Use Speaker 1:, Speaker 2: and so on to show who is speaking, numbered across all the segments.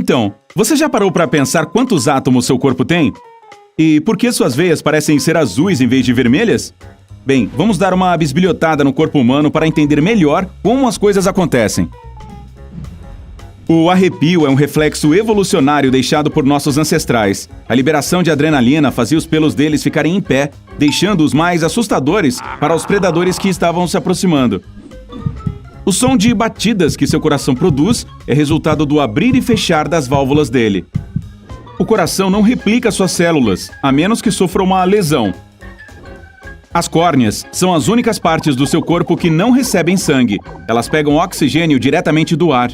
Speaker 1: Então, você já parou para pensar quantos átomos seu corpo tem? E por que suas veias parecem ser azuis em vez de vermelhas? Bem, vamos dar uma bisbilhotada no corpo humano para entender melhor como as coisas acontecem. O arrepio é um reflexo evolucionário deixado por nossos ancestrais. A liberação de adrenalina fazia os pelos deles ficarem em pé, deixando-os mais assustadores para os predadores que estavam se aproximando. O som de batidas que seu coração produz é resultado do abrir e fechar das válvulas dele. O coração não replica suas células, a menos que sofra uma lesão. As córneas são as únicas partes do seu corpo que não recebem sangue. Elas pegam oxigênio diretamente do ar.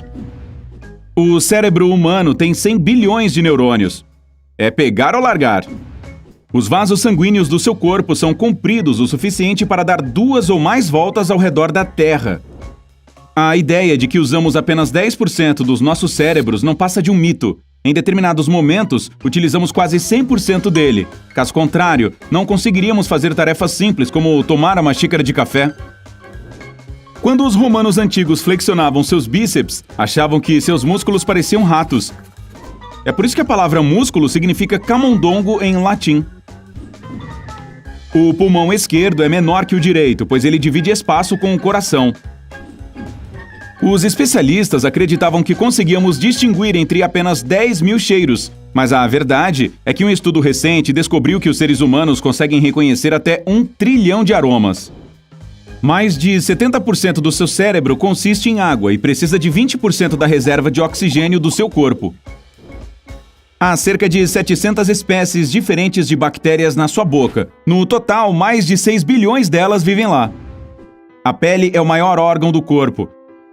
Speaker 1: O cérebro humano tem 100 bilhões de neurônios. É pegar ou largar. Os vasos sanguíneos do seu corpo são compridos o suficiente para dar 2 ou mais voltas ao redor da Terra. A ideia de que usamos apenas 10% dos nossos cérebros não passa de um mito. Em determinados momentos, utilizamos quase 100% dele. Caso contrário, não conseguiríamos fazer tarefas simples como tomar uma xícara de café. Quando os romanos antigos flexionavam seus bíceps, achavam que seus músculos pareciam ratos. É por isso que a palavra músculo significa camundongo em latim. O pulmão esquerdo é menor que o direito, pois ele divide espaço com o coração. Os especialistas acreditavam que conseguíamos distinguir entre apenas 10 mil cheiros, mas a verdade é que um estudo recente descobriu que os seres humanos conseguem reconhecer até 1 trilhão de aromas. Mais de 70% do seu cérebro consiste em água e precisa de 20% da reserva de oxigênio do seu corpo. Há cerca de 700 espécies diferentes de bactérias na sua boca. No total, mais de 6 bilhões delas vivem lá. A pele é o maior órgão do corpo.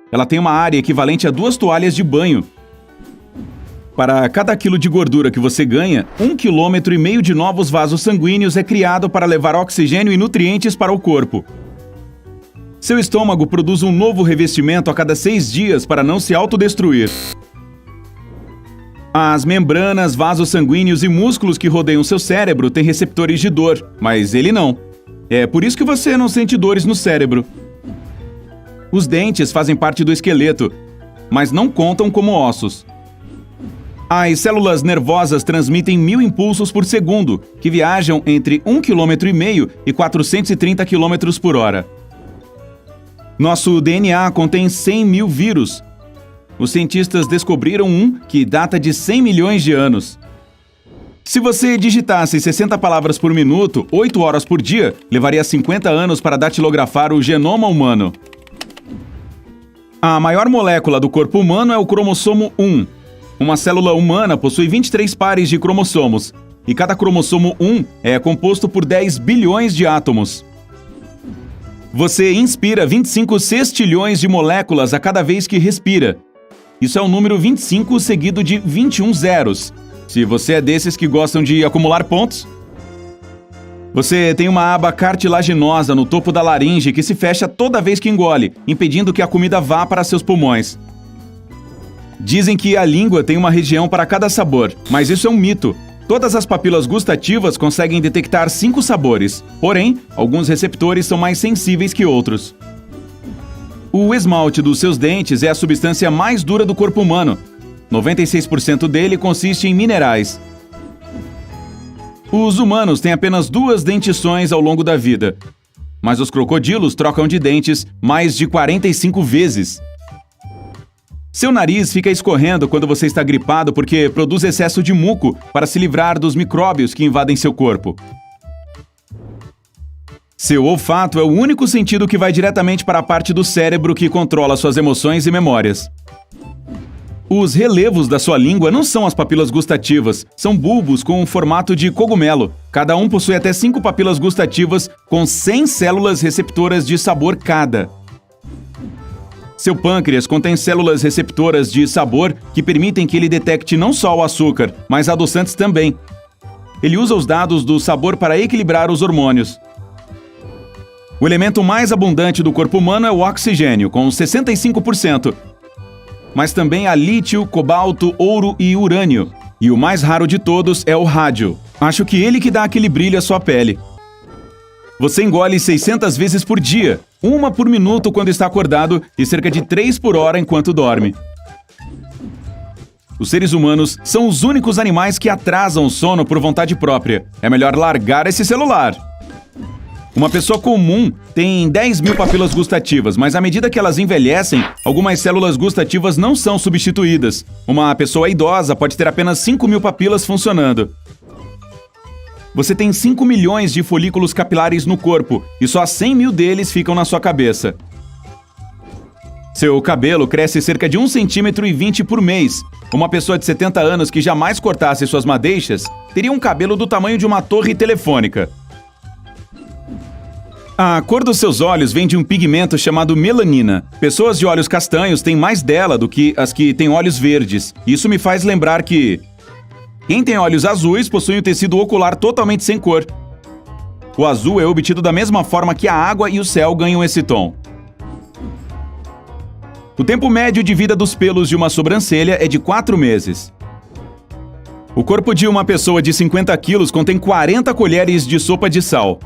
Speaker 1: Ela tem uma área equivalente a 2 toalhas de banho. Para cada quilo de gordura que você ganha, 1,5 km de novos vasos sanguíneos é criado para levar oxigênio e nutrientes para o corpo. Seu estômago produz um novo revestimento a cada 6 dias para não se autodestruir. As membranas, vasos sanguíneos e músculos que rodeiam seu cérebro têm receptores de dor, mas ele não. É por isso que você não sente dores no cérebro. Os dentes fazem parte do esqueleto, mas não contam como ossos. As células nervosas transmitem 1000 impulsos por segundo, que viajam entre 1,5 km e 430 km por hora. Nosso DNA contém 100 mil vírus. Os cientistas descobriram um que data de 100 milhões de anos. Se você digitasse 60 palavras por minuto, 8 horas por dia, levaria 50 anos para datilografar o genoma humano. A maior molécula do corpo humano é o cromossomo 1. Uma célula humana possui 23 pares de cromossomos, e cada cromossomo 1 é composto por 10 bilhões de átomos. Você inspira 25 sextilhões de moléculas a cada vez que respira. Isso é o número 25 seguido de 21 zeros. Se você é desses que gostam de acumular pontos. Você tem uma aba cartilaginosa no topo da laringe que se fecha toda vez que engole, impedindo que a comida vá para seus pulmões. Dizem que a língua tem uma região para cada sabor, mas isso é um mito. Todas as papilas gustativas conseguem detectar 5 sabores, porém, alguns receptores são mais sensíveis que outros. O esmalte dos seus dentes é a substância mais dura do corpo humano. 96% dele consiste em minerais. Os humanos têm apenas 2 dentições ao longo da vida, mas os crocodilos trocam de dentes mais de 45 vezes. Seu nariz fica escorrendo quando você está gripado porque produz excesso de muco para se livrar dos micróbios que invadem seu corpo. Seu olfato é o único sentido que vai diretamente para a parte do cérebro que controla suas emoções e memórias. Os relevos da sua língua não são as papilas gustativas, são bulbos com um formato de cogumelo. Cada um possui até 5 papilas gustativas com 100 células receptoras de sabor cada. Seu pâncreas contém células receptoras de sabor que permitem que ele detecte não só o açúcar, mas adoçantes também. Ele usa os dados do sabor para equilibrar os hormônios. O elemento mais abundante do corpo humano é o oxigênio, com 65%. Mas também há lítio, cobalto, ouro e urânio. E o mais raro de todos é o rádio. Acho que ele que dá aquele brilho à sua pele. Você engole 600 vezes por dia, 1 por minuto quando está acordado e cerca de 3 por hora enquanto dorme. Os seres humanos são os únicos animais que atrasam o sono por vontade própria. É melhor largar esse celular. Uma pessoa comum tem 10 mil papilas gustativas, mas à medida que elas envelhecem, algumas células gustativas não são substituídas. Uma pessoa idosa pode ter apenas 5 mil papilas funcionando. Você tem 5 milhões de folículos capilares no corpo e só 100 mil deles ficam na sua cabeça. Seu cabelo cresce cerca de 1,20 cm por mês. Uma pessoa de 70 anos que jamais cortasse suas madeixas teria um cabelo do tamanho de uma torre telefônica. A cor dos seus olhos vem de um pigmento chamado melanina. Pessoas de olhos castanhos têm mais dela do que as que têm olhos verdes. Isso me faz lembrar que quem tem olhos azuis possui um tecido ocular totalmente sem cor. O azul é obtido da mesma forma que a água e o céu ganham esse tom. O tempo médio de vida dos pelos de uma sobrancelha é de 4 meses. O corpo de uma pessoa de 50 quilos contém 40 colheres de sopa de sal.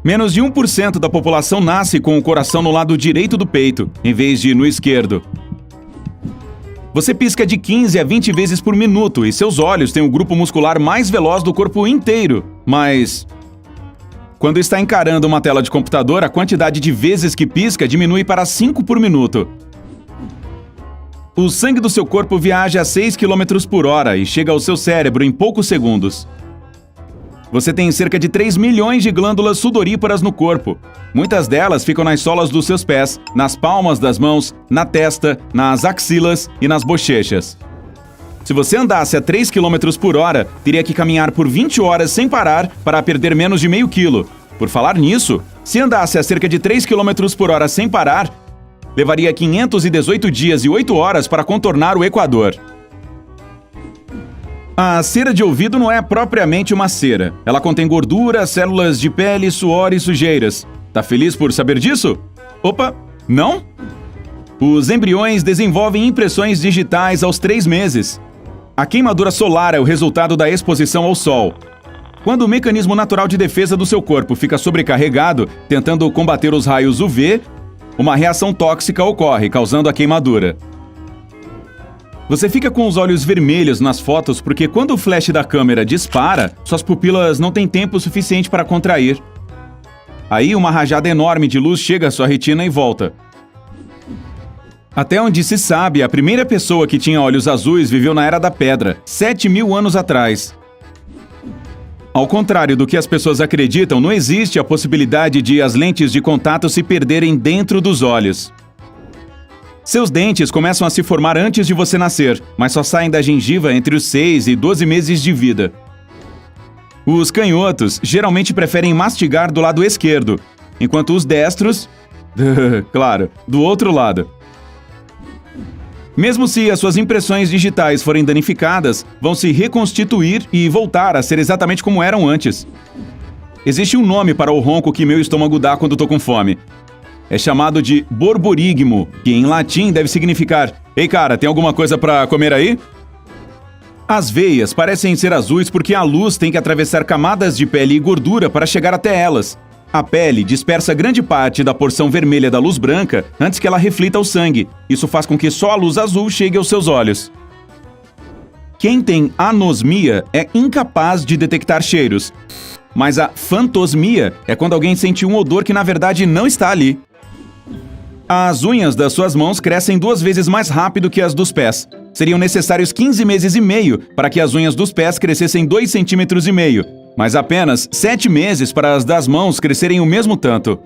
Speaker 1: Menos de 1% da população nasce com o coração no lado direito do peito, em vez de no esquerdo. Você pisca de 15 a 20 vezes por minuto e seus olhos têm o grupo muscular mais veloz do corpo inteiro. Mas quando está encarando uma tela de computador, a quantidade de vezes que pisca diminui para 5 por minuto. O sangue do seu corpo viaja a 6 km por hora e chega ao seu cérebro em poucos segundos. Você tem cerca de 3 milhões de glândulas sudoríparas no corpo. Muitas delas ficam nas solas dos seus pés, nas palmas das mãos, na testa, nas axilas e nas bochechas. Se você andasse a 3 km por hora, teria que caminhar por 20 horas sem parar para perder menos de meio quilo. Por falar nisso, se andasse a cerca de 3 km por hora sem parar, levaria 518 dias e 8 horas para contornar o Equador. A cera de ouvido não é propriamente uma cera. Ela contém gordura, células de pele, suor e sujeiras. Tá feliz por saber disso? Opa, não? Os embriões desenvolvem impressões digitais aos 3 meses. A queimadura solar é o resultado da exposição ao sol. Quando o mecanismo natural de defesa do seu corpo fica sobrecarregado, tentando combater os raios UV, uma reação tóxica ocorre, causando a queimadura. Você fica com os olhos vermelhos nas fotos porque quando o flash da câmera dispara, suas pupilas não têm tempo suficiente para contrair. Aí uma rajada enorme de luz chega à sua retina e volta. Até onde se sabe, a primeira pessoa que tinha olhos azuis viveu na Era da Pedra, 7.000 anos atrás. Ao contrário do que as pessoas acreditam, não existe a possibilidade de as lentes de contato se perderem dentro dos olhos. Seus dentes começam a se formar antes de você nascer, mas só saem da gengiva entre os 6 e 12 meses de vida. Os canhotos geralmente preferem mastigar do lado esquerdo, enquanto os destros, claro, do outro lado. Mesmo se as suas impressões digitais forem danificadas, vão se reconstituir e voltar a ser exatamente como eram antes. Existe um nome para o ronco que meu estômago dá quando tô com fome. É chamado de borborigmo, que em latim deve significar: "Ei cara, tem alguma coisa para comer aí?" As veias parecem ser azuis porque a luz tem que atravessar camadas de pele e gordura para chegar até elas. A pele dispersa grande parte da porção vermelha da luz branca antes que ela reflita o sangue. Isso faz com que só a luz azul chegue aos seus olhos. Quem tem anosmia é incapaz de detectar cheiros. Mas a fantosmia é quando alguém sente um odor que na verdade não está ali. As unhas das suas mãos crescem 2 vezes mais rápido que as dos pés. Seriam necessários 15 meses e meio para que as unhas dos pés crescessem 2,5 cm, mas apenas 7 meses para as das mãos crescerem o mesmo tanto.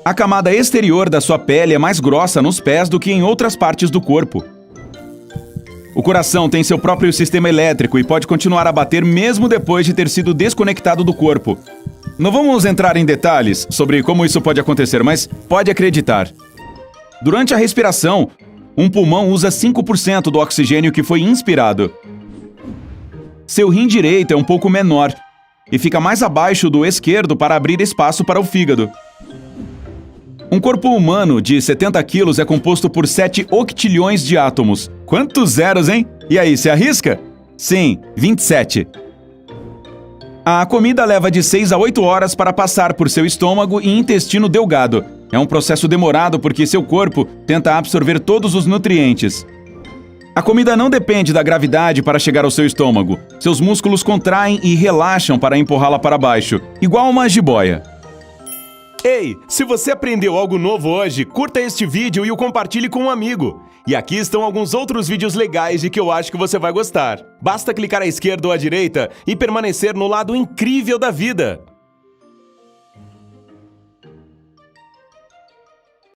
Speaker 1: A camada exterior da sua pele é mais grossa nos pés do que em outras partes do corpo. O coração tem seu próprio sistema elétrico e pode continuar a bater mesmo depois de ter sido desconectado do corpo. Não vamos entrar em detalhes sobre como isso pode acontecer, mas pode acreditar. Durante a respiração, um pulmão usa 5% do oxigênio que foi inspirado. Seu rim direito é um pouco menor e fica mais abaixo do esquerdo para abrir espaço para o fígado. Um corpo humano de 70 quilos é composto por 7 octilhões de átomos. Quantos zeros, hein? E aí, se arrisca? Sim, 27. A comida leva de 6 a 8 horas para passar por seu estômago e intestino delgado. É um processo demorado porque seu corpo tenta absorver todos os nutrientes. A comida não depende da gravidade para chegar ao seu estômago. Seus músculos contraem e relaxam para empurrá-la para baixo, igual uma jiboia.
Speaker 2: Ei, se você aprendeu algo novo hoje, curta este vídeo e o compartilhe com um amigo. E aqui estão alguns outros vídeos legais de que eu acho que você vai gostar. Basta clicar à esquerda ou à direita e permanecer no lado incrível da vida.